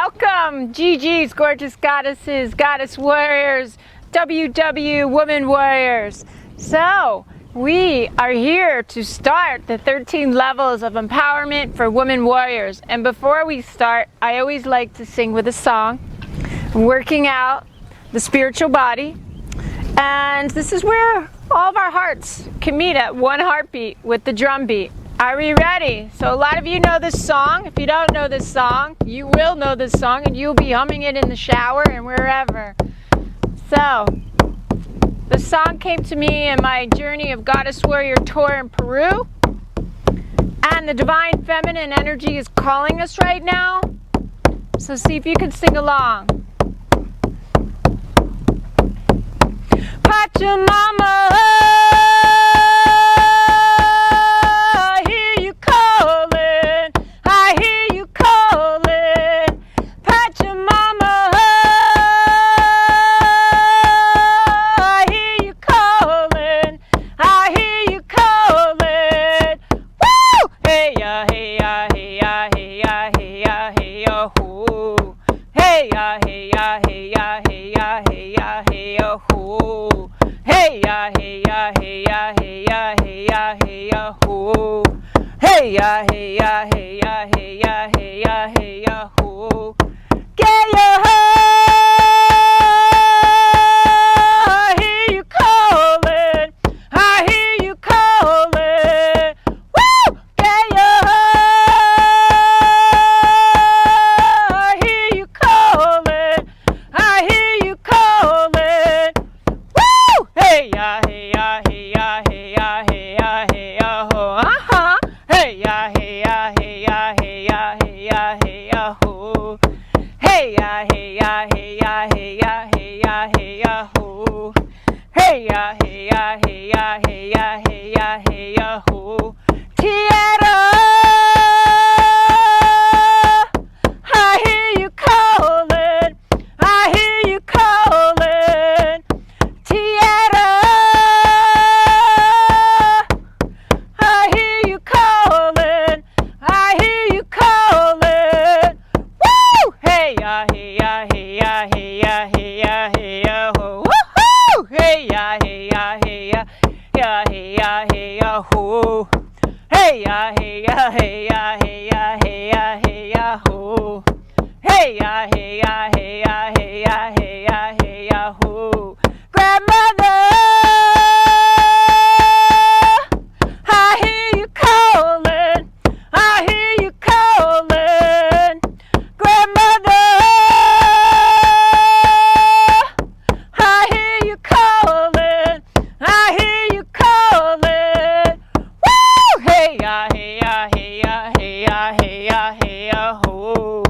Welcome, GG's gorgeous goddesses, goddess warriors, WW woman warriors. So, we are here to start the 13 levels of empowerment for women warriors. And before we start, I always like to sing with a song, working out the spiritual body. And this is where all of our hearts can meet at one heartbeat with the drum beat. Are we ready? So a lot of you know this song. If you don't know this song, you will know this song and you'll be humming it in the shower and wherever. So, the song came to me in my journey of Goddess Warrior Tour in Peru. And the divine feminine energy is calling us right now. So see if you can sing along. Pachamama, I hear you calling. I hear you calling. Pachamama, I hear you calling. I hear you calling. Woo! Hey ya, hey ya, hey ya, hey ya, hey ya, hey ya, hoo. Hey ya, hey ya, hey ya, hey ya, hey ya, hey ya, hoo. Hey ya, hey ya, hey ya, hey ya, hey ya, hey ya, hoo. Hey ya, hey ya, hey ya, hey ya, hey ya, hey ya, hoo. Get your I hear you calling. I hear you calling. Woo! Get your I hear you calling. I hear you calling. Woo! Hey ya, hey ya, hey ya, hey ya, hey ya, hey ya, ho. Hey ya, hey ya, hey ya, hey ya, hey ya, hey ya, ho. Hey ya, hey ya, hey ya, hey ya, hey ya, hey ya, ho. Hey ya, hey ya, hey ya, hey ya, hey ya, hey ya, ho. Tierra, I hear you calling. I hear you calling. Tierra, I hear you calling. I hear you calling. Woo! Hey ya, hey ya, hey ya, hey ya, hey ya, hey ya, ho. Woohoo! Hey ya, hey ya, hey ya, hey ya, hey ya, ho. Hey ya, hey ya, hey ya, hey ya, hey ya, hey ya, ho. Hey ya, hey ya, hey ya, hey ya, hey ya, hey ya, ho. Grandmother, I hear you calling. I hear you calling. Grandmother, I hear you calling. I hear you calling. Woo! Hey ya, hey ya, hey ya, hey ya, hey ya, hey ya, ho.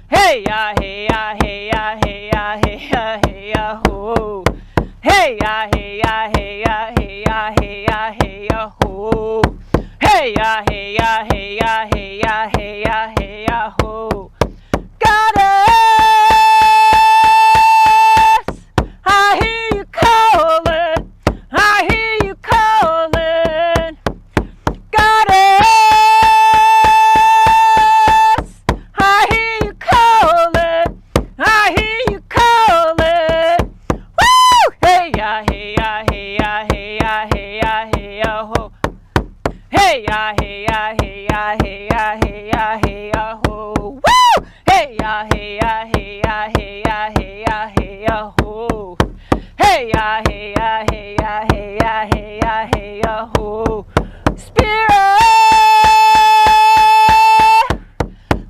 Hey ya, hey ya, hey ya, hey ya, hey ya, hey ya, ho. Hey ya, hey ya, hey ya, hey ya, hey ya, hey ya, ho. Hey ya, hey ya, hey ya, hey ya, hey ya, hey ya, ho. Goddess, I hear you calling. I hear you calling. Goddess, I hear you calling. I hear you calling. Woo! Hey ya, hey ya, hey ya, hey ya, hey ya, hey ya, ho. Hey ya, hey ya, hey ya, hey ya, hey ya, hey ya, ho. Woo! Hey ya, hey ya, hey ya, hey ya, hey ya, hey ya, ho. Hey ya, hey ya, hey ya, hey ya, hey ya, hey ya, ho. Spirit,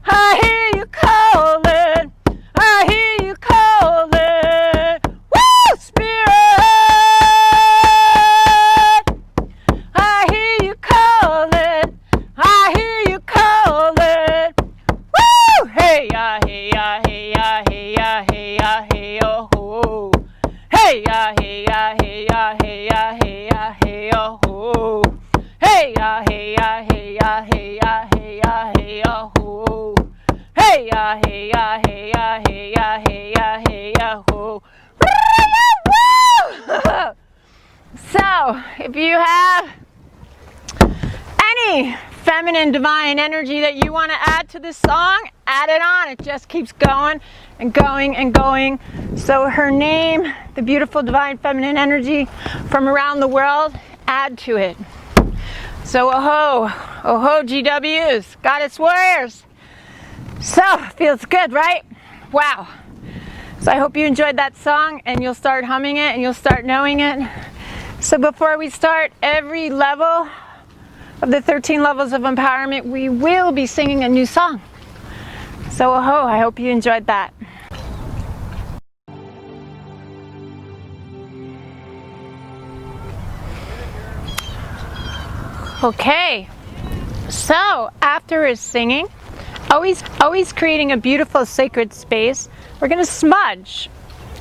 I hear you calling. I hear you calling. Woo! Spirit, I hear you calling. I hear you calling. Woo! Hey ya, hey ya, hey ya, hey ya, hey ya, hey ya, ho. Hey ya, hey ya, hey ya, hey ya, hey ya, hey ya, ho. Hey ya, hey ya, hey ya, hey ya, hey ya, hey ya, ho. Hey ya, hey ya, hey ya, hey ya, hey ya, hey ya, ho. So, if you have any feminine divine energy that you want to add to this song, add it on. It just keeps going and going and going. So her name, the beautiful divine feminine energy from around the world, add to it. So oh-ho GWs, goddess warriors. So, feels good, right? Wow. So I hope you enjoyed that song and you'll start humming it and you'll start knowing it. So before we start every level of the 13 levels of empowerment, we will be singing a new song. So I hope you enjoyed that. Okay, so after his singing, always creating a beautiful sacred space, we're going to smudge.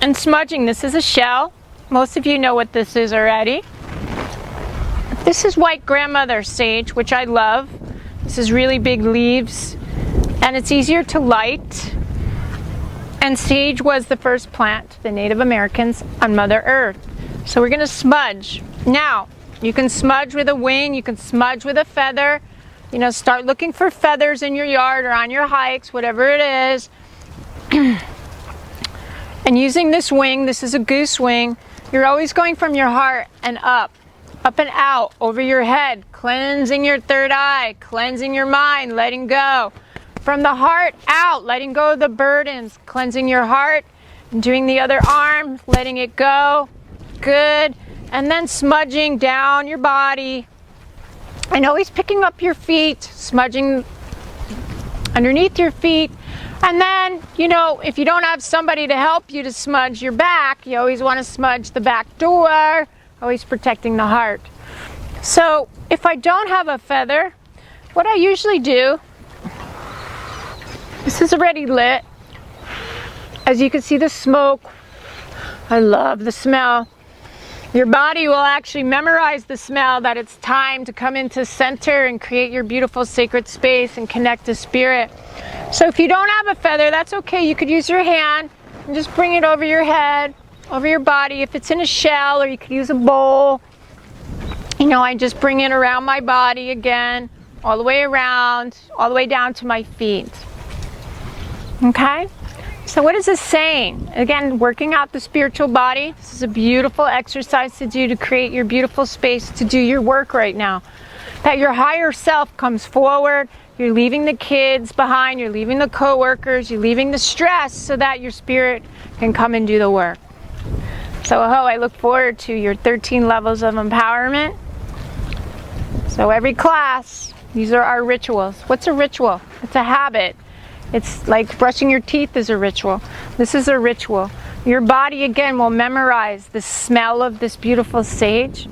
And smudging, this is a shell. Most of you know what this is already. This is white grandmother sage, which I love. This is really big leaves, and it's easier to light. And sage was the first plant to the Native Americans on Mother Earth. So we're going to smudge. Now, you can smudge with a wing, you can smudge with a feather. You know, start looking for feathers in your yard or on your hikes, whatever it is. And using this wing, this is a goose wing, you're always going from your heart and up and out, over your head, cleansing your third eye, cleansing your mind, letting go. From the heart out, letting go of the burdens, cleansing your heart, and doing the other arm, letting it go. Good. And then smudging down your body. And always picking up your feet, smudging underneath your feet. And then, you know, if you don't have somebody to help you to smudge your back, you always want to smudge the back door, always protecting the heart. So if I don't have a feather, what I usually do, this is already lit. As you can see the smoke, I love the smell. Your body will actually memorize the smell that it's time to come into center and create your beautiful sacred space and connect to spirit. So if you don't have a feather, that's okay. You could use your hand and just bring it over your head, over your body. If it's in a shell, or you could use a bowl. You know, I just bring it around my body again, all the way around, all the way down to my feet. Okay? So what is this saying? Again, working out the spiritual body. This is a beautiful exercise to do to create your beautiful space to do your work right now. That your higher self comes forward. You're leaving the kids behind. You're leaving the coworkers. You're leaving the stress so that your spirit can come and do the work. So I look forward to your 13 levels of empowerment. So every class, these are our rituals. What's a ritual? It's a habit. It's like brushing your teeth is a ritual. This is a ritual. Your body, again, will memorize the smell of this beautiful sage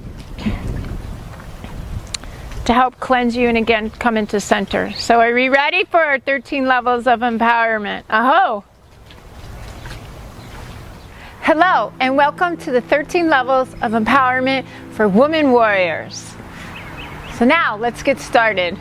to help cleanse you and, again, come into center. So are we ready for our 13 levels of empowerment? Hello, and welcome to the 13 levels of empowerment for women warriors. So now, let's get started.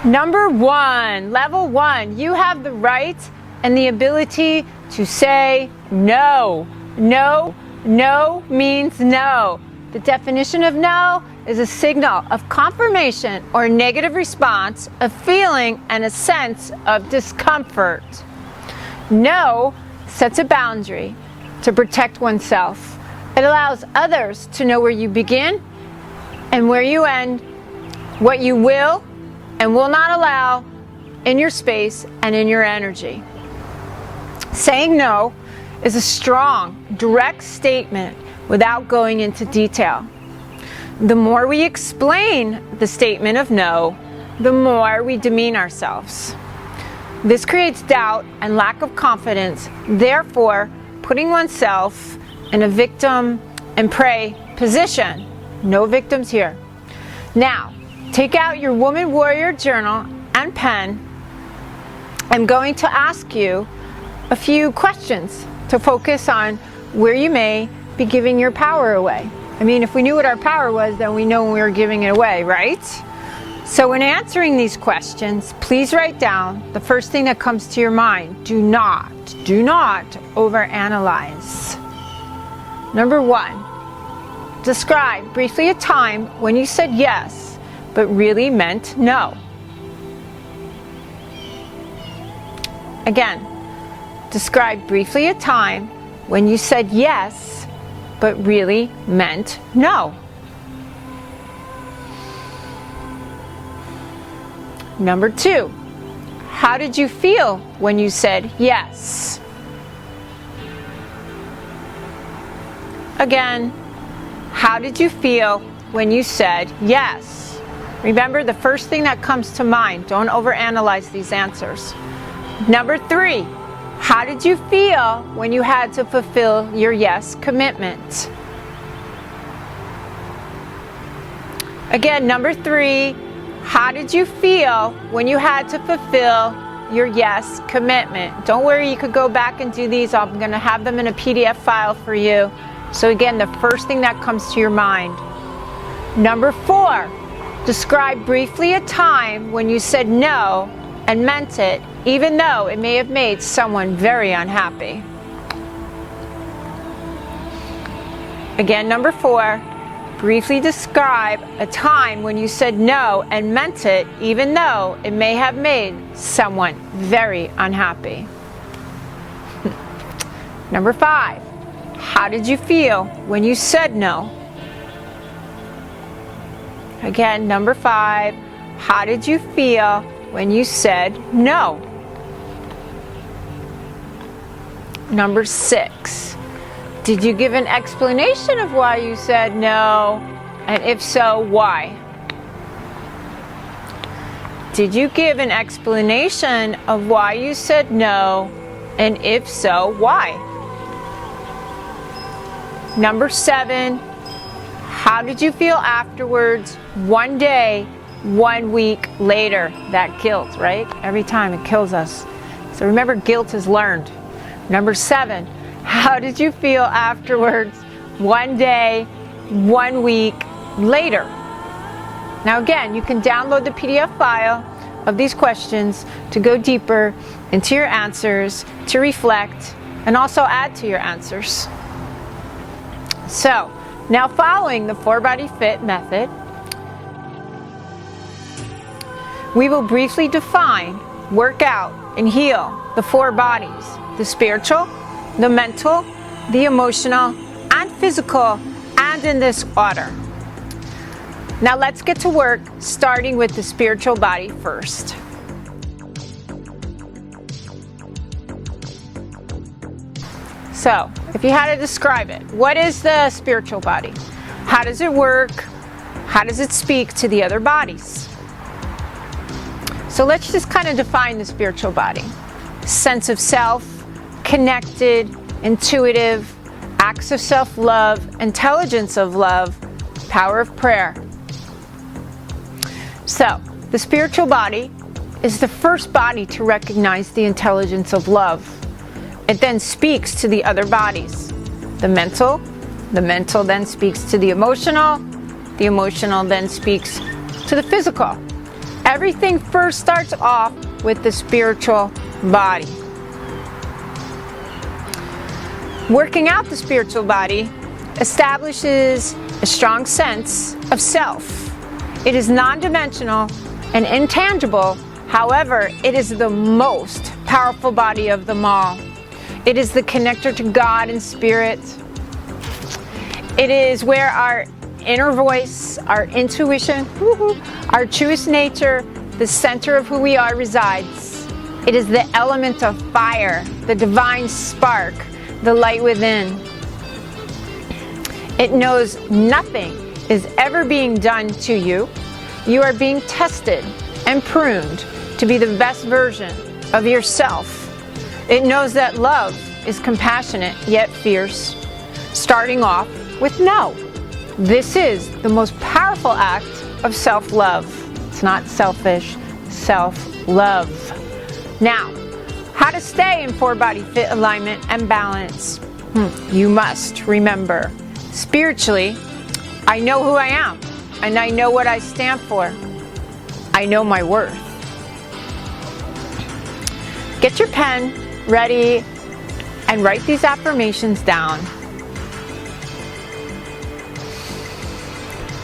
Number one, level one, you have the right and the ability to say no. No, no means no. The definition of no is a signal of confirmation or negative response, a feeling and a sense of discomfort. No sets a boundary to protect oneself. It allows others to know where you begin and where you end, what you will and will not allow in your space and in your energy. Saying no is a strong, direct statement without going into detail. The more we explain the statement of no, the more we demean ourselves. This creates doubt and lack of confidence, therefore putting oneself in a victim and prey position. No victims here. Now, take out your Woman Warrior journal and pen. I'm going to ask you a few questions to focus on where you may be giving your power away. I mean, if we knew what our power was, then we know when we were giving it away, right? So when answering these questions, please write down the first thing that comes to your mind. Do not overanalyze. Number one, describe briefly a time when you said yes, but really meant no. Again, describe briefly a time when you said yes, but really meant no. Number 2, how did you feel when you said yes? Again, how did you feel when you said yes? Remember, the first thing that comes to mind. Don't overanalyze these answers. Number 3, how did you feel when you had to fulfill your yes commitment? Again, number 3, how did you feel when you had to fulfill your yes commitment? Don't worry, you could go back and do these. I'm going to have them in a PDF file for you. So again, the first thing that comes to your mind. Number 4, describe briefly a time when you said no and meant it, even though it may have made someone very unhappy. Again, number 4, briefly describe a time when you said no and meant it, even though it may have made someone very unhappy. Number 5, how did you feel when you said no? Again, number 5, how did you feel when you said no? Number 6, did you give an explanation of why you said no? And if so, why? Did you give an explanation of why you said no? And if so, why? Number 7, how did you feel afterwards, 1 day, 1 week later? That guilt, right? Every time it kills us. So remember, guilt is learned. Number 7, how did you feel afterwards, 1 day, 1 week later? Now again, you can download the PDF file of these questions to go deeper into your answers, to reflect, and also add to your answers. So, now following the 4-body fit method, we will briefly define, work out, and heal the 4 bodies: the spiritual, the mental, the emotional, and physical, and in this order. Now let's get to work, starting with the spiritual body first. So, if you had to describe it, what is the spiritual body? How does it work? How does it speak to the other bodies? So let's just kind of define the spiritual body. Sense of self, connected, intuitive, acts of self-love, intelligence of love, power of prayer. So, the spiritual body is the first body to recognize the intelligence of love. It then speaks to the other bodies. The mental then speaks to the emotional then speaks to the physical. Everything first starts off with the spiritual body. Working out the spiritual body establishes a strong sense of self. It is non-dimensional and intangible. However, it is the most powerful body of them all. It is the connector to God and Spirit. It is where our inner voice, our intuition, our truest nature, the center of who we are resides. It is the element of fire, the divine spark, the light within. It knows nothing is ever being done to you. You are being tested and pruned to be the best version of yourself. It knows that love is compassionate yet fierce, starting off with no. This is the most powerful act of self-love. It's not selfish, self-love. Now, how to stay in 4-body fit alignment and balance? You must remember, spiritually, I know who I am, and I know what I stand for. I know my worth. Get your pen ready and write these affirmations down.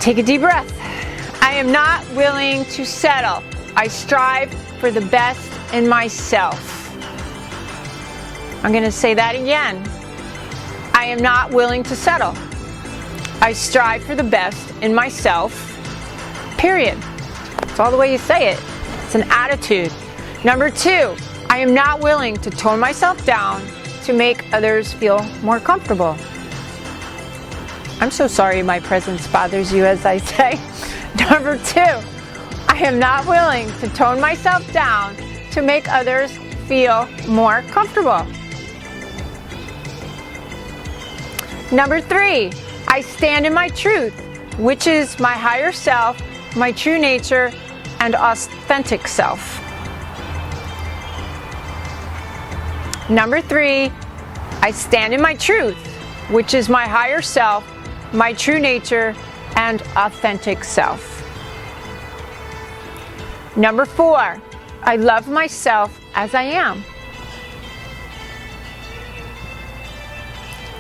Take a deep breath. I am not willing to settle. I strive for the best in myself. I'm going to say that again. I am not willing to settle. I strive for the best in myself. Period. That's all the way you say it. It's an attitude. Number 2, I am not willing to tone myself down to make others feel more comfortable. I'm so sorry my presence bothers you as I say. Number 2, I am not willing to tone myself down to make others feel more comfortable. Number 3, I stand in my truth, which is my higher self, my true nature, and authentic self. Number 3, I stand in my truth, which is my higher self, my true nature, and authentic self. Number 4, I love myself as I am.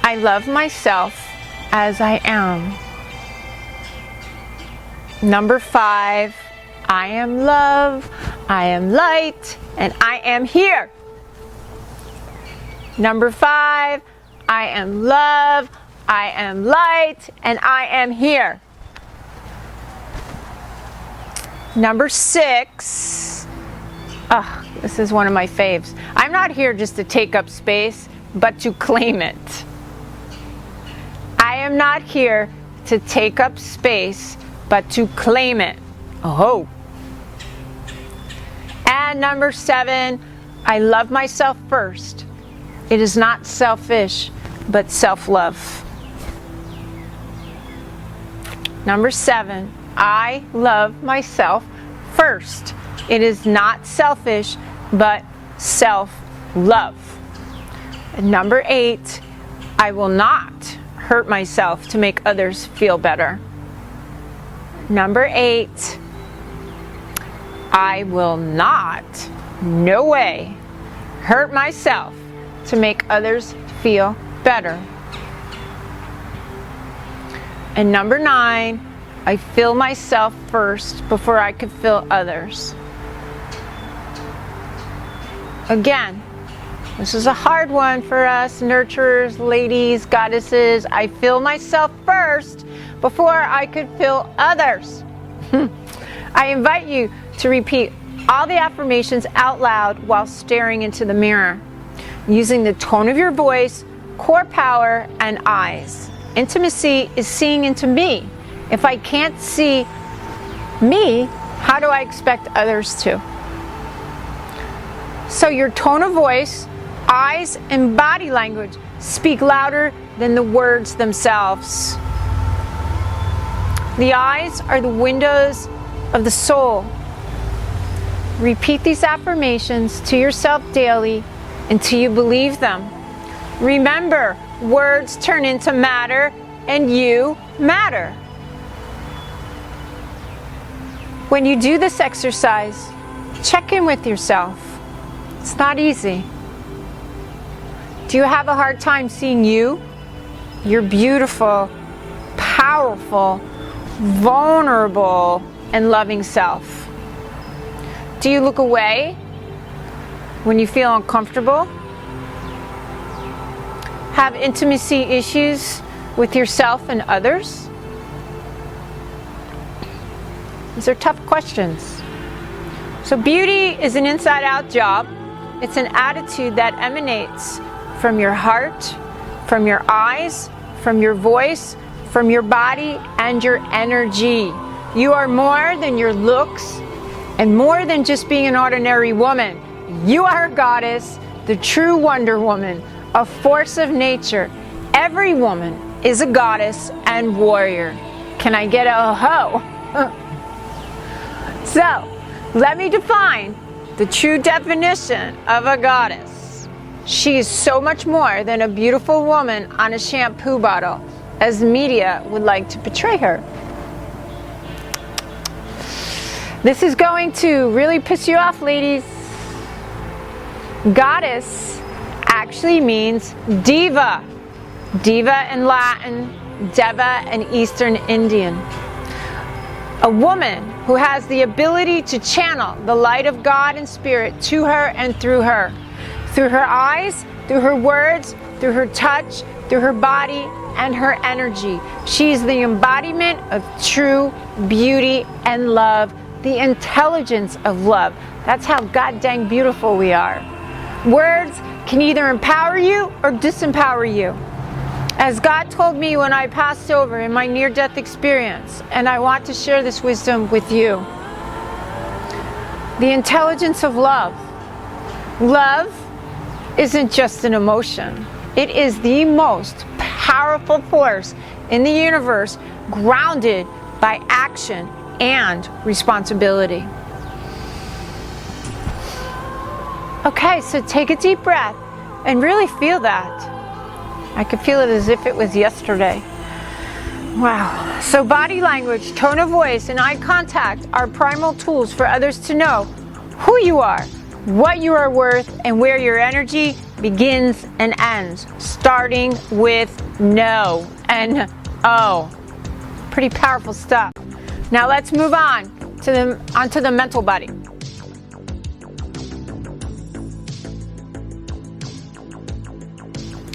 I love myself as I am. Number 5, I am love, I am light, and I am here. Number 5, I am love, I am light, and I am here. Number 6, this is one of my faves. I'm not here just to take up space, but to claim it. I am not here to take up space, but to claim it. Oh. And number 7, I love myself first. It is not selfish, but self-love. Number 7, I love myself first. It is not selfish, but self-love. And number 8, I will not hurt myself to make others feel better. Number 8, I will not, no way, hurt myself to make others feel better. And number 9, I fill myself first before I could fill others. Again, this is a hard one for us nurturers, ladies, goddesses. I fill myself first before I could fill others. I invite you to repeat all the affirmations out loud while staring into the mirror, using the tone of your voice, core power, and eyes. Intimacy is seeing into me. If I can't see me, how do I expect others to? So your tone of voice, eyes, and body language speak louder than the words themselves. The eyes are the windows of the soul. Repeat these affirmations to yourself daily until you believe them. Remember, words turn into matter, and you matter. When you do this exercise, check in with yourself. It's not easy. Do you have a hard time seeing you? Your beautiful, powerful, vulnerable, and loving self. Do you look away when you feel uncomfortable? Have intimacy issues with yourself and others? These are tough questions. So beauty is an inside-out job. It's an attitude that emanates from your heart, from your eyes, from your voice, from your body, and your energy. You are more than your looks and more than just being an ordinary woman. You are a goddess, the true Wonder Woman, a force of nature. Every woman is a goddess and warrior. Can I get a ho? So, let me define the true definition of a goddess. She is so much more than a beautiful woman on a shampoo bottle, as media would like to portray her. This is going to really piss you off, ladies. Goddess actually means diva. Diva in Latin, Deva in Eastern Indian. A woman who has the ability to channel the light of God and Spirit to her and through her eyes, through her words, through her touch, through her body, and her energy. She's the embodiment of true beauty and love, the intelligence of love. That's how god dang beautiful we are. Words can either empower you or disempower you. As God told me when I passed over in my near-death experience, and I want to share this wisdom with you. The intelligence of love. Love isn't just an emotion. It is the most powerful force in the universe, grounded by action and responsibility. Okay, so take a deep breath and really feel that. I could feel it as if it was yesterday. Wow. So body language, tone of voice, and eye contact are primal tools for others to know who you are, what you are worth, and where your energy begins and ends, starting with no and oh. Pretty powerful stuff. Now let's move on onto the mental body.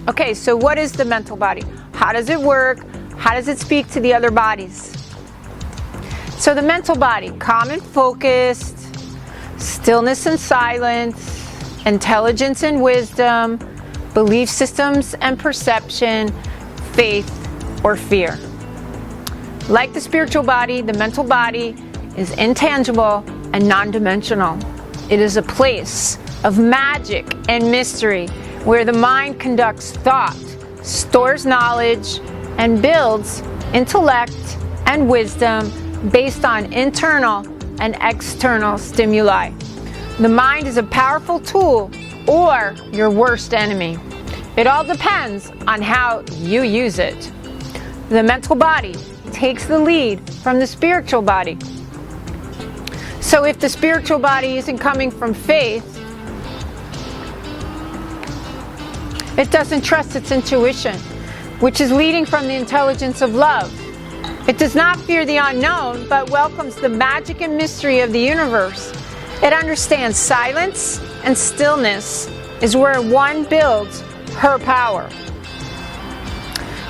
Okay, so what is the mental body? How does it work? How does it speak to the other bodies? So the mental body, calm and focused, stillness and silence, intelligence and wisdom, belief systems and perception, faith or fear. Like the spiritual body, the mental body is intangible and non-dimensional. It is a place of magic and mystery where the mind conducts thought, stores knowledge, and builds intellect and wisdom based on internal and external stimuli. The mind is a powerful tool or your worst enemy. It all depends on how you use it. The mental body takes the lead from the spiritual body. So if the spiritual body isn't coming from faith, it doesn't trust its intuition, which is leading from the intelligence of love. It does not fear the unknown, but welcomes the magic and mystery of the universe. It understands silence and stillness is where one builds her power.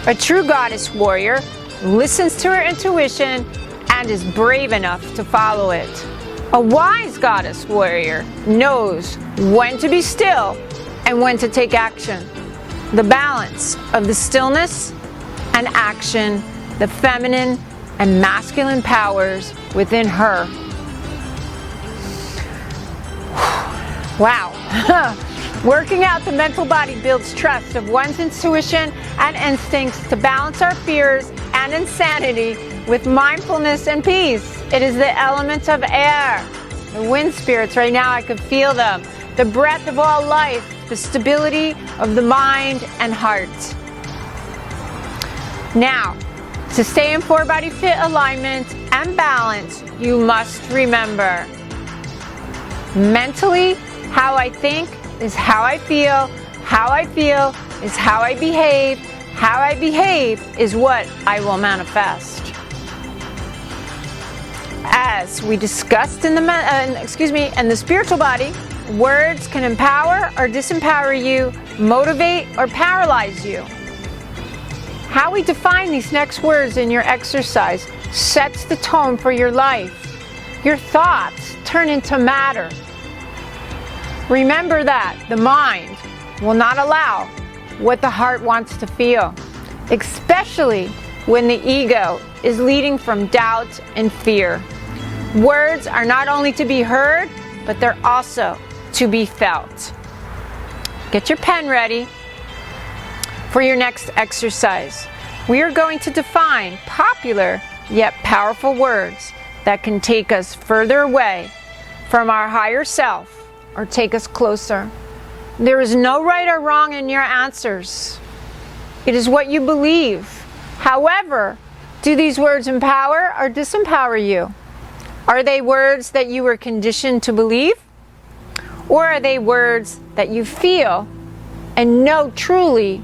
A true goddess warrior listens to her intuition and is brave enough to follow it. A wise goddess warrior knows when to be still and when to take action. The balance of the stillness and action, the feminine and masculine powers within her. Wow. Working out the mental body builds trust of one's intuition and instincts to balance our fears and insanity with mindfulness and peace. It is the element of air. The wind spirits, right now I could feel them. The breath of all life, the stability of the mind and heart. Now, to stay in 4-body fit alignment and balance, you must remember, mentally, how I think is how I feel is how I behave is what I will manifest. As we discussed in the spiritual body, words can empower or disempower you, motivate or paralyze you. How we define these next words in your exercise sets the tone for your life. Your thoughts turn into matter. Remember that the mind will not allow what the heart wants to feel, especially when the ego is leading from doubt and fear. Words are not only to be heard, but they're also to be felt. Get your pen ready for your next exercise. We are going to define popular yet powerful words that can take us further away from our higher self or take us closer. There is no right or wrong in your answers. It is what you believe. However, do these words empower or disempower you? Are they words that you were conditioned to believe? Or are they words that you feel and know truly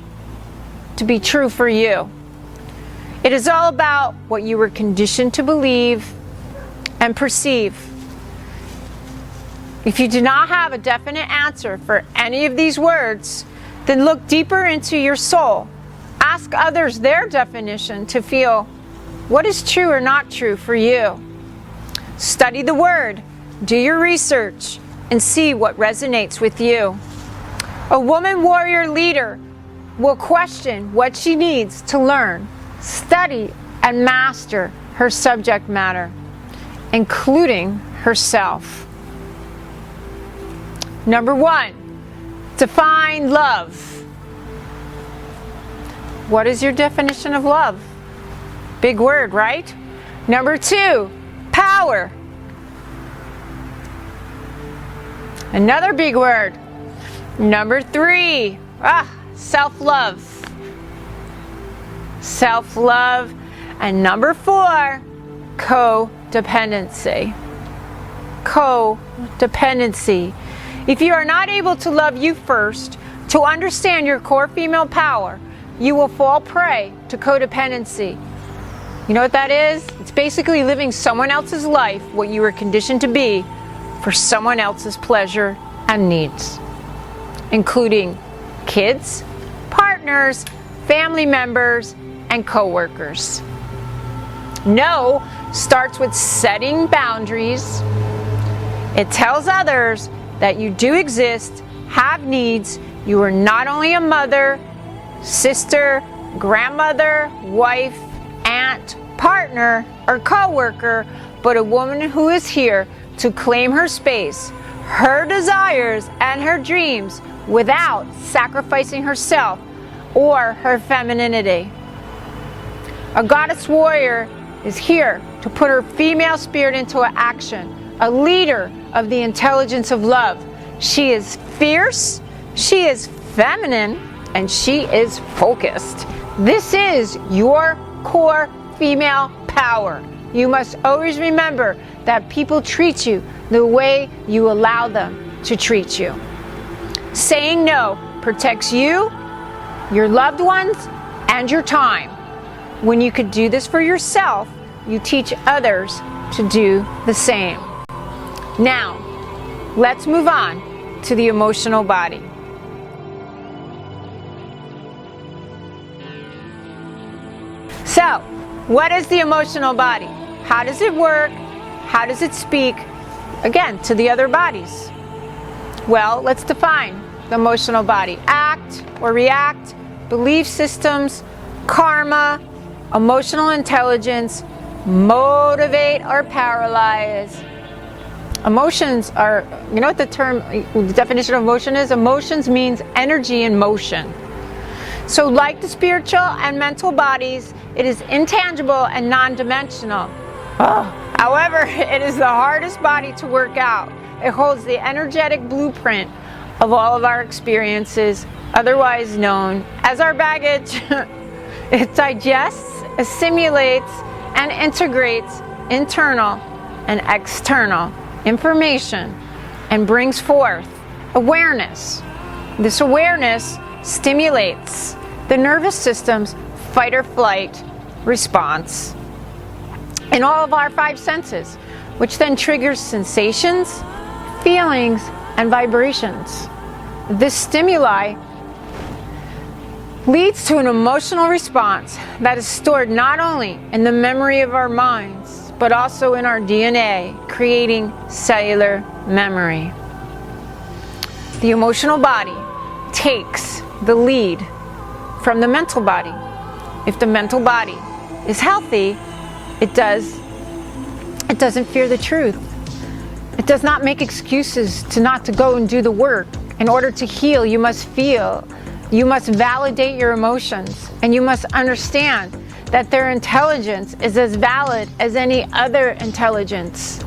to be true for you? It is all about what you were conditioned to believe and perceive. If you do not have a definite answer for any of these words, then look deeper into your soul. Ask others their definition to feel what is true or not true for you. Study the word, do your research, and see what resonates with you. A woman warrior leader will question what she needs to learn, study, and master her subject matter, including herself. Number 1, define love. What is your definition of love? Big word, right? Number 2, power. Another big word. Number 3, self-love. Self-love. And number 4, codependency. Codependency. If you are not able to love you first, to understand your core female power, you will fall prey to codependency. You know what that is? It's basically living someone else's life, what you were conditioned to be, for someone else's pleasure and needs, including kids, partners, family members, and co-workers. No starts with setting boundaries. It tells others that you do exist, have needs. You are not only a mother, sister, grandmother, wife, aunt, partner, or co-worker, but a woman who is here to claim her space, her desires, and her dreams without sacrificing herself or her femininity. A goddess warrior is here to put her female spirit into action, a leader of the intelligence of love. She is fierce, she is feminine, and she is focused. This is your core female power. You must always remember that people treat you the way you allow them to treat you. Saying no protects you, your loved ones, and your time. When you could do this for yourself, you teach others to do the same. Now, let's move on to the emotional body. So, what is the emotional body? How does it work? How does it speak, again, to the other bodies? Well, let's define the emotional body. Act or react, belief systems, karma, emotional intelligence, motivate or paralyze. Emotions are, you know what the definition of emotion is? Emotions means energy in motion. So like the spiritual and mental bodies, it is intangible and non-dimensional. However, it is the hardest body to work out. It holds the energetic blueprint of all of our experiences, otherwise known as our baggage. It digests, assimilates, and integrates internal and external information and brings forth awareness. This awareness stimulates the nervous system's fight or flight response in all of our 5 senses, which then triggers sensations, feelings, and vibrations. This stimuli leads to an emotional response that is stored not only in the memory of our minds, but also in our DNA, creating cellular memory. The emotional body takes the lead from the mental body. If the mental body is healthy, it doesn't fear the truth. It does not make excuses not to go and do the work. In order to heal, you must feel. You must validate your emotions, and you must understand that their intelligence is as valid as any other intelligence.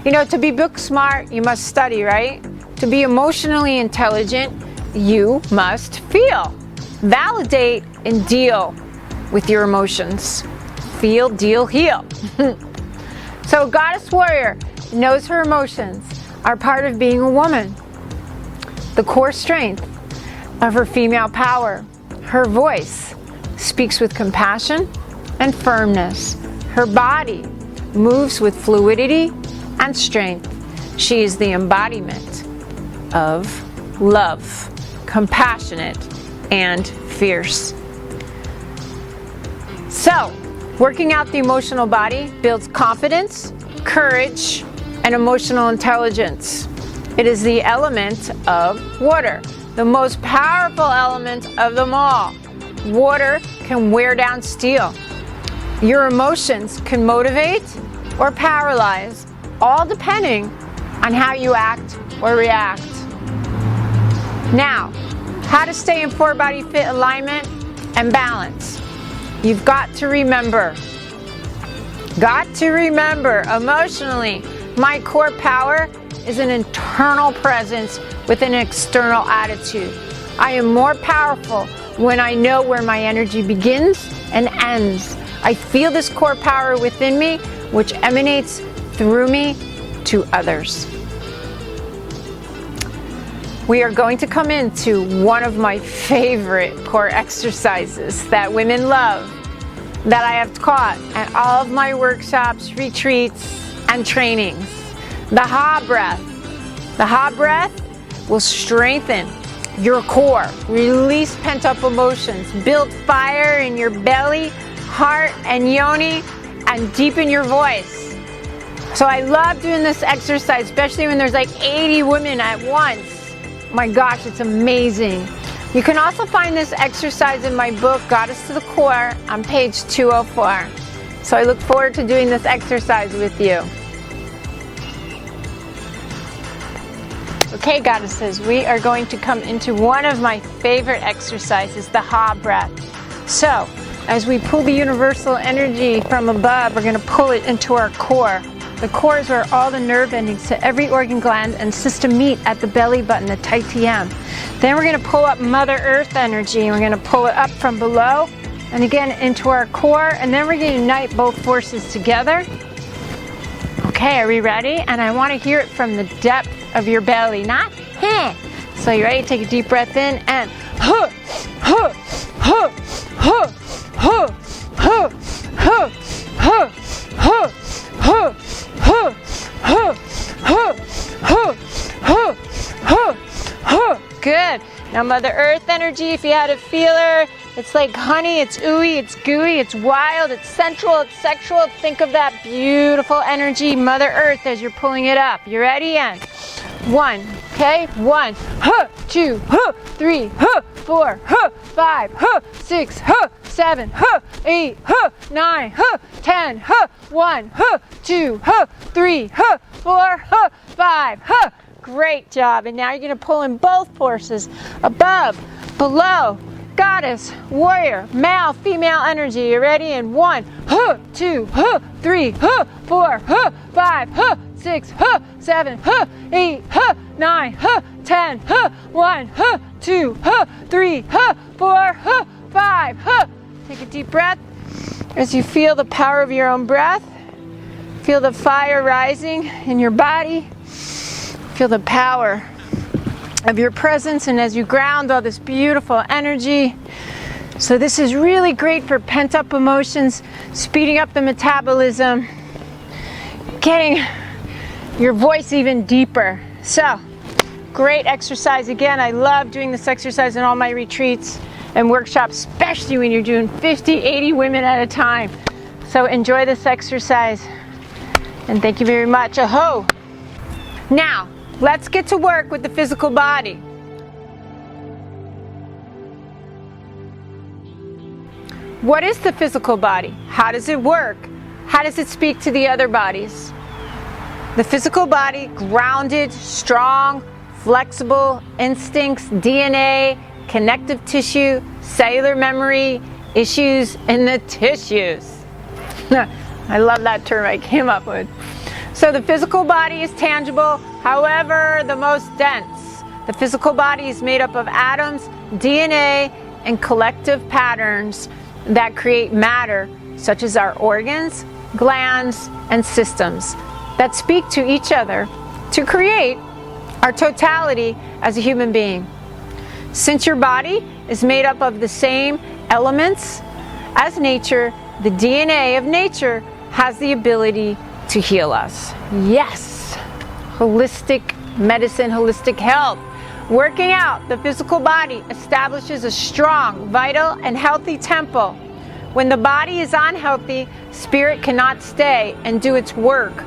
You know, to be book smart, you must study, right? To be emotionally intelligent, you must feel. Validate and deal with your emotions. Feel, deal, heal. So a goddess warrior knows her emotions are part of being a woman. The core strength of her female power. Her voice speaks with compassion and firmness. Her body moves with fluidity and strength. She is the embodiment of love, compassionate and fierce. So, working out the emotional body builds confidence, courage, and emotional intelligence. It is the element of water, the most powerful element of them all. Water can wear down steel. Your emotions can motivate or paralyze, all depending on how you act or react. Now, how to stay in 4-body fit alignment and balance. You've got to remember emotionally, my core power is an internal presence with an external attitude. I am more powerful when I know where my energy begins and ends. I feel this core power within me, which emanates through me to others. We are going to come into one of my favorite core exercises that women love, that I have taught at all of my workshops, retreats, and trainings. The Ha breath. The Ha breath will strengthen your core, release pent-up emotions, build fire in your belly, heart, and yoni, and deepen your voice. So I love doing this exercise, especially when there's like 80 women at once. My gosh, it's amazing. You can also find this exercise in my book, Goddess to the Core, on page 204. So I look forward to doing this exercise with you. Okay, goddesses, we are going to come into one of my favorite exercises, the Ha breath. So, as we pull the universal energy from above, we're going to pull it into our core. The core is where all the nerve endings to every organ, gland, and system meet at the belly button, the Tai TM. Then we're going to pull up Mother Earth energy. We're going to pull it up from below and again into our core, and then we're going to unite both forces together. Okay, are we ready? And I want to hear it from the depth of your belly, not heh. So you ready? Take a deep breath in and huh, huh, huh, huh, huh, huh, huh, huh, huh, huh, huh, huh, huh, huh, huh, huh, huh. Good. Now Mother Earth energy, if you had a feeler, it's like honey, it's ooey, it's gooey, it's wild, it's sensual, it's sexual. Think of that beautiful energy, Mother Earth, as you're pulling it up. You ready? And 1, okay? 1, huh, 2, huh, 3, huh, 4, huh, 5, huh, 6, huh, 7, huh, 8, huh, 9, huh, 10, huh, 1, huh, 2, huh, 3, huh, 4, huh, 5, huh. Great job. And now you're going to pull in both forces, above, below, goddess, warrior, male, female energy. You ready? And 1, huh, 2, huh, 3, huh, 4, huh, 5, huh, 6, huh, 7, huh, 8, huh, 9, huh, 10, huh, 1, huh, 2, huh, 3, huh, 4, huh, 5, huh. Take a deep breath as you feel the power of your own breath. Feel the fire rising in your body. Feel the power of your presence, and as you ground all this beautiful energy. So this is really great for pent-up emotions, speeding up the metabolism, getting your voice even deeper. So, great exercise. Again, I love doing this exercise in all my retreats and workshops, especially when you're doing 50, 80 women at a time. So enjoy this exercise, and thank you very much. Aho! Now, let's get to work with the physical body. What is the physical body? How does it work? How does it speak to the other bodies? The physical body, grounded, strong, flexible, instincts, DNA, connective tissue, cellular memory, issues in the tissues. I love that term I came up with. So the physical body is tangible, however, the most dense. The physical body is made up of atoms, DNA, and collective patterns that create matter, such as our organs, glands, and systems that speak to each other to create our totality as a human being. Since your body is made up of the same elements as nature, the DNA of nature has the ability to heal us. Yes, holistic medicine, holistic health. Working out the physical body establishes a strong, vital, and healthy temple. When the body is unhealthy, spirit cannot stay and do its work.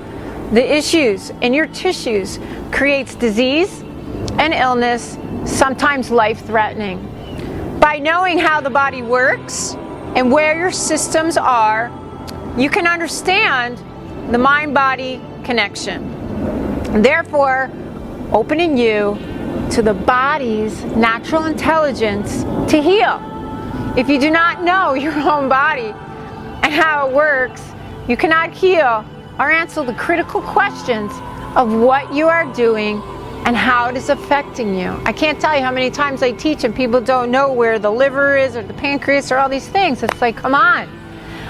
The issues in your tissues creates disease and illness, sometimes life-threatening. By knowing how the body works and where your systems are, you can understand the mind-body connection. Therefore, opening you to the body's natural intelligence to heal. If you do not know your own body and how it works, you cannot heal or answer the critical questions of what you are doing and how it is affecting you. I can't tell you how many times I teach and people don't know where the liver is or the pancreas or all these things. It's like, come on.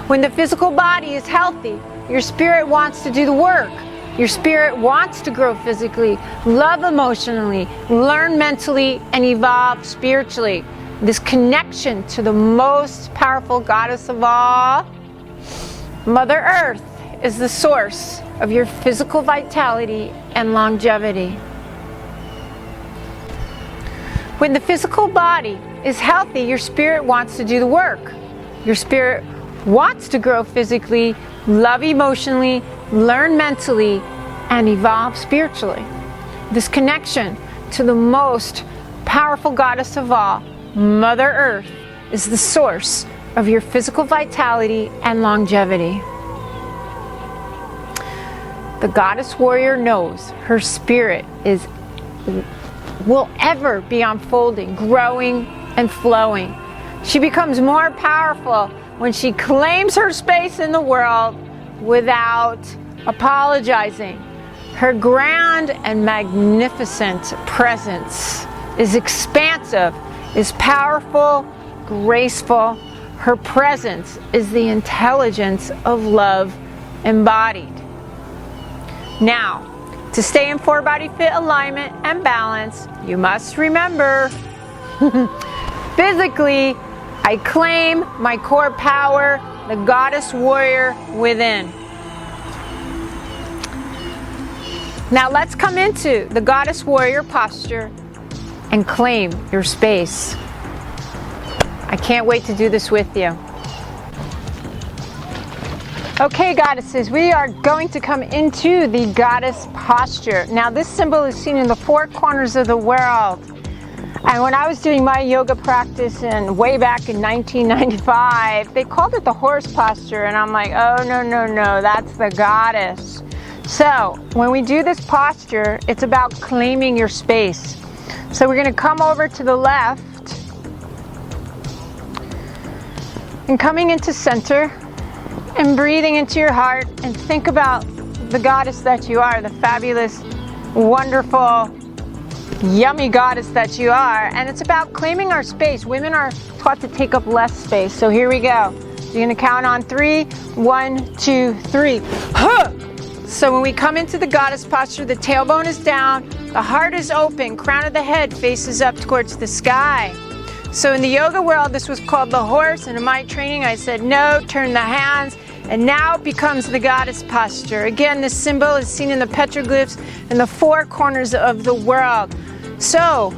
When the physical body is healthy, your spirit wants to do the work. Your spirit wants to grow physically, love emotionally, learn mentally, and evolve spiritually. This connection to the most powerful goddess of all, Mother Earth, is the source of your physical vitality and longevity. When the physical body is healthy, your spirit wants to do the work. Your spirit wants to grow physically, love emotionally, learn mentally, and evolve spiritually. This connection to the most powerful goddess of all, Mother Earth, is the source of your physical vitality and longevity. The goddess warrior knows her spirit will ever be unfolding, growing, and flowing. She becomes more powerful when she claims her space in the world without apologizing. Her grand and magnificent presence is expansive, is powerful, graceful. Her presence is the intelligence of love embodied. Now, to stay in 4-body fit alignment and balance, you must remember, physically, I claim my core power, the goddess warrior within. Now let's come into the goddess warrior posture and claim your space. I can't wait to do this with you. Okay, goddesses, we are going to come into the goddess posture. Now this symbol is seen in the 4 corners of the world. And when I was doing my yoga practice way back in 1995, they called it the horse posture. And I'm like, oh, no, that's the goddess. So when we do this posture, it's about claiming your space. So we're going to come over to the left and coming into center and breathing into your heart and think about the goddess that you are, the fabulous, wonderful, yummy goddess that you are. And it's about claiming our space. Women are taught to take up less space. So here we go. You're going to count on 3. 1, 2, 3. Huh! So when we come into the goddess posture, the tailbone is down, the heart is open, crown of the head faces up towards the sky. So in the yoga world, this was called the horse, and in my training, I said, no, turn the hands, and now it becomes the goddess posture. Again, this symbol is seen in the petroglyphs in the 4 corners of the world. So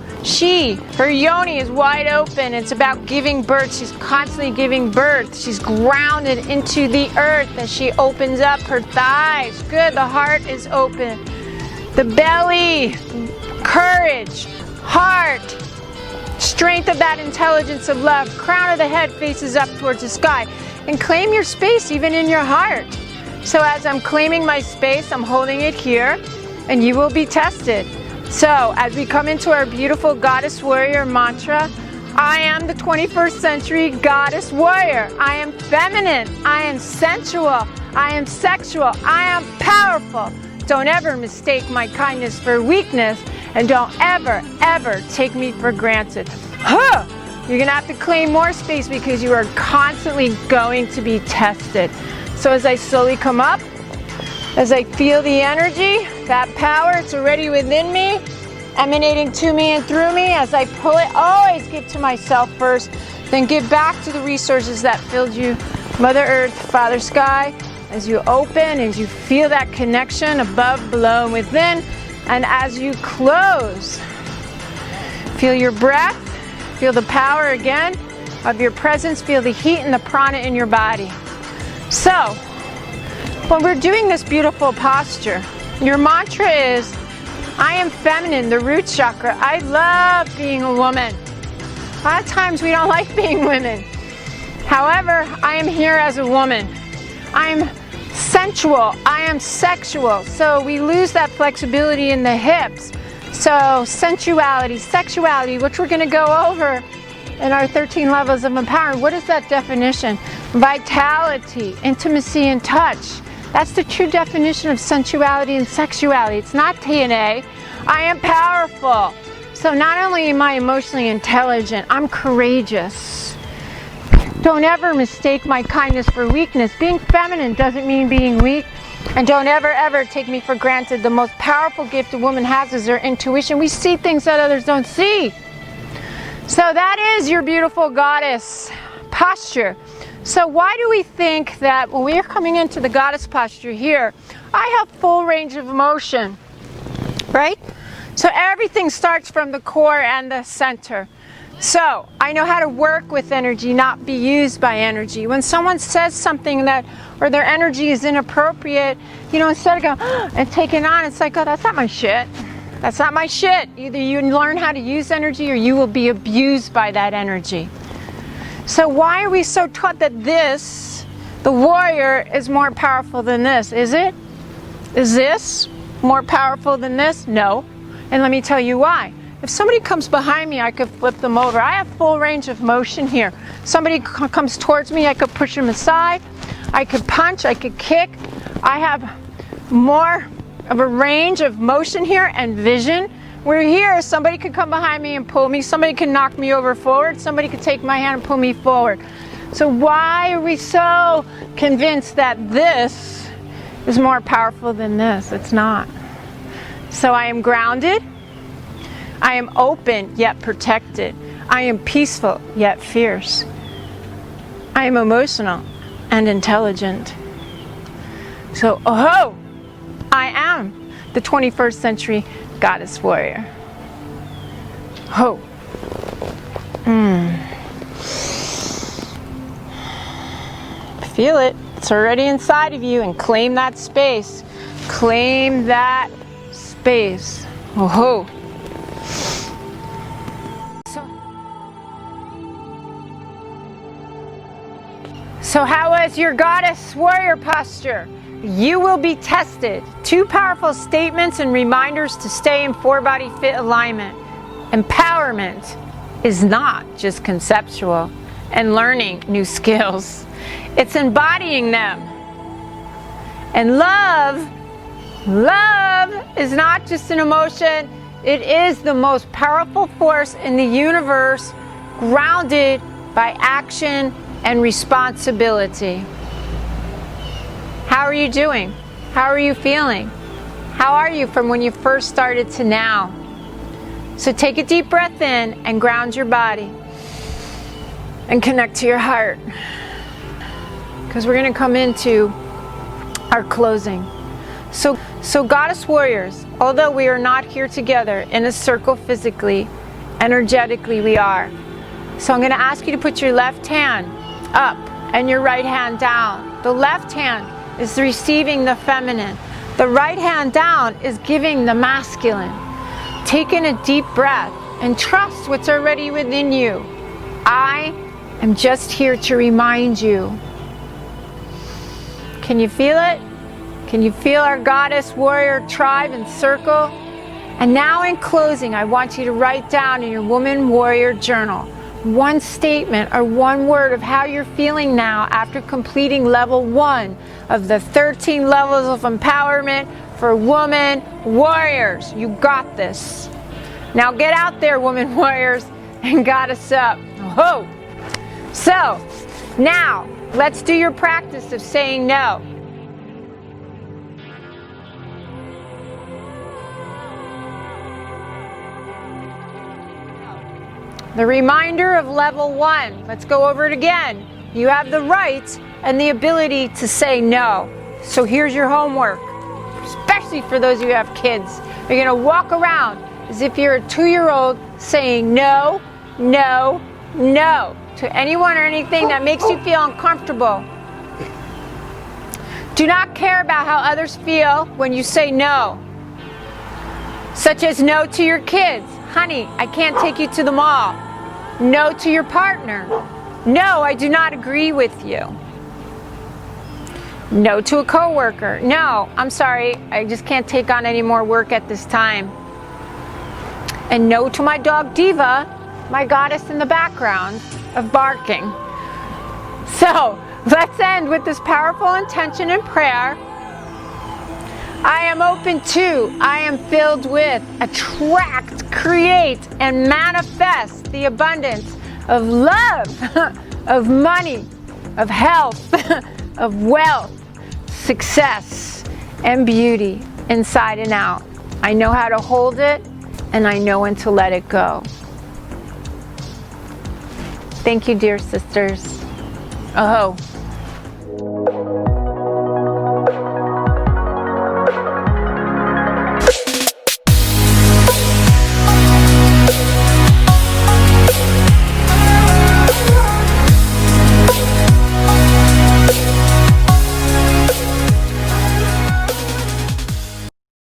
her yoni is wide open. It's about giving birth. She's constantly giving birth. She's grounded into the earth as she opens up her thighs. Good, the heart is open. The belly, courage, heart, strength of that intelligence of love. Crown of the head faces up towards the sky. And claim your space even in your heart. So as I'm claiming my space, I'm holding it here, and you will be tested. So as we come into our beautiful goddess warrior mantra, I am the 21st century goddess warrior. I am feminine. I am sensual. I am sexual. I am powerful. Don't ever mistake my kindness for weakness, and don't ever, ever take me for granted. Huh! You're going to have to claim more space because you are constantly going to be tested. So as I slowly come up, as I feel the energy, that power, it's already within me, emanating to me and through me. As I pull it, always give to myself first, then give back to the resources that filled you. Mother Earth, Father Sky, as you open, as you feel that connection above, below, and within. And as you close, feel your breath, feel the power again of your presence, feel the heat and the prana in your body. So, when we're doing this beautiful posture, your mantra is, I am feminine, the root chakra. I love being a woman. A lot of times we don't like being women. However, I am here as a woman. I'm sensual, I am sexual. So we lose that flexibility in the hips. So sensuality, sexuality, which we're going to go over in our 13 levels of empowerment. What is that definition? Vitality, intimacy, and touch. That's the true definition of sensuality and sexuality. It's not TNA. I am powerful. So not only am I emotionally intelligent, I'm courageous. Don't ever mistake my kindness for weakness. Being feminine doesn't mean being weak. And don't ever take me for granted. The most powerful gift a woman has is her intuition. We see things that others don't see. So that is your beautiful goddess posture. So why do we think that when we are coming into the goddess posture here, I have full range of motion, right? So everything starts from the core and the center. So I know how to work with energy, not be used by energy. When someone says something that, or their energy is inappropriate, you know, instead of going and taking on, it's like, oh, that's not my shit. That's not my shit. Either you learn how to use energy or you will be abused by that energy. So why are we so taught that this, the warrior, is more powerful than this? Is it? Is this more powerful than this? No. And let me tell you why. If somebody comes behind me, I could flip them over. I have full range of motion here. Somebody comes towards me, I could push them aside. I could punch, I could kick. I have more of a range of motion here and vision. We're here, somebody could come behind me and pull me. Somebody can knock me over forward. Somebody could take my hand and pull me forward. So why are we so convinced that this is more powerful than this? It's not. So I am grounded. I am open yet protected. I am peaceful yet fierce. I am emotional and intelligent. So, oh, I am the 21st century goddess warrior. Ho. Feel it. It's already inside of you, and claim that space. Claim that space. Oh ho. So how was your goddess warrior posture? You will be tested. 2 powerful statements and reminders to stay in 4-body fit alignment. Empowerment is not just conceptual and learning new skills. It's embodying them. And love is not just an emotion. It is the most powerful force in the universe, grounded by action and responsibility. How are you doing? How are you feeling? How are you from when you first started to now? So take a deep breath in and ground your body and connect to your heart, because we're going to come into our closing. So goddess warriors, although we are not here together in a circle physically, energetically we are. So I'm going to ask you to put your left hand up and your right hand down. The left hand is receiving the feminine. The right hand down is giving the masculine. Take in a deep breath and trust what's already within you. I am just here to remind you. Can you feel it? Can you feel our goddess warrior tribe and circle? And now in closing, I want you to write down in your woman warrior journal one statement or one word of how you're feeling now after completing level 1 of the 13 levels of empowerment for woman warriors. You got this. Now get out there, woman warriors, and goddess up. Whoa. So now let's do your practice of saying no. The reminder of level 1. Let's go over it again. You have the right and the ability to say no. So here's your homework, especially for those of you who have kids. You're going to walk around as if you're a 2-year-old saying no, no, no to anyone or anything that makes you feel uncomfortable. Do not care about how others feel when you say no. Such as no to your kids. Honey, I can't take you to the mall. No to your partner. No, I do not agree with you. No to a coworker. No, I'm sorry, I just can't take on any more work at this time. And no to my dog Diva, my goddess in the background of barking. So, let's end with this powerful intention and prayer. I am open to, I am filled with, attract, create, and manifest the abundance of love, of money, of health, of wealth, success, and beauty inside and out. I know how to hold it, and I know when to let it go. Thank you, dear sisters. Oh.